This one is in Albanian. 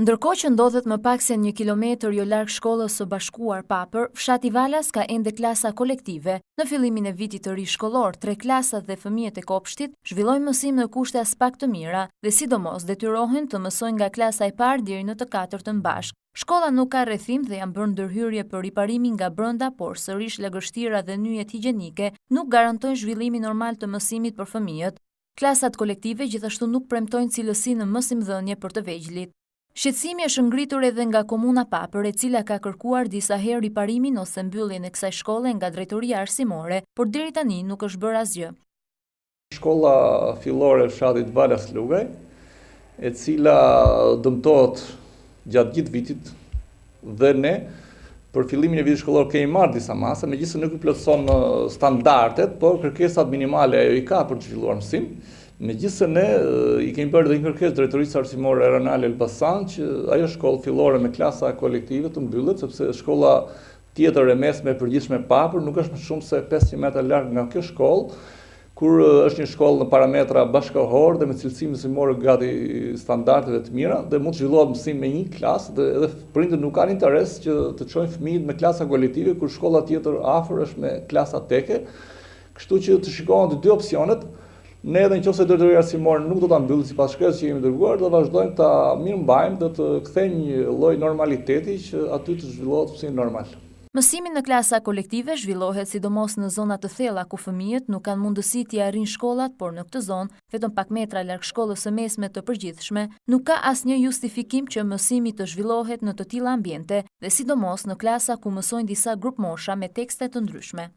Ndërkohë që ndodhet më pak se 1 kilometër jo larg shkollës së bashkuar Papër, fshati Valas ka ende klasa kolektive. Në fillimin e vitit të ri shkollor, 3 klasat dhe fëmijët e kopshtit zhvillojnë mësim në kushte as pak të mira dhe sidomos detyrohen të mësojnë nga klasa e parë deri në të katërtën bashk. Shkolla nuk ka rrethim dhe janë bërë ndërhyrje për riparimin nga brenda, por sërish lagështira dhe nyjet higjienike nuk garantojnë zhvillimin normal të mësimit për fëmijët. Klasat kolektive gjithashtu nuk premtojnë cilësi në mësimdhënie për të vegjëlit. Shqetësimi është ngritur edhe nga komuna Papër, e cila ka kërkuar disa herë riparimin ose mbylljen e kësaj shkolle nga drejtoria arsimore, por deri tani nuk është bërë asgjë. Shkolla fillore e fshatit Valas Lugaj, e cila dëmtohet gjatë gjithë vitit dhe ne për fillimin e vitit shkollor kemi marrë disa masa, megjithëse nuk i plotëson standardet, por kërkesat minimale ajo i ka për të zhvilluar mësim. Megjithëse ne i kemi bërë dhe një kërkesë drejtorisë arsimore Ranal Elbasan që ajo shkollë fillore me klasa kolektive të mbyllet, sepse shkolla tjetër e mesme e përgjithshme Papër nuk është më shumë se 500 metra larg nga kjo shkollë, kur është një shkollë në parametra bashkëkohor dhe me cilësi mësimore gati standardeve të mira dhe mund të zhvillohet mësim me një klasë dhe edhe prindërit nuk kanë interes që të çojnë fëmijët me klasa kolektive kur shkolla tjetër afër është me klasa teke. Kështu që të shikohen të dy opsionet. Ne edhe nëse drejtoria arsimore nuk do ta mbyllit sipas shkresës që kemi dërguar, do vazhdojmë ta mirëmbajmë dhe të kthejmë një lloj normaliteti që aty të zhvillohet mësim normal. Mësimi në klasa kolektive zhvillohet sidomos në zona të thella ku fëmijët nuk kanë mundësi t'i arrijnë shkollat, por në këtë zonë, vetëm pak metra larg shkollës së mesme të përgjithshme, nuk ka asnjë justifikim që mësimi të zhvillohet në të tilla ambiente dhe sidomos në klasa ku mësojnë disa grup mosha me tekste të ndryshme.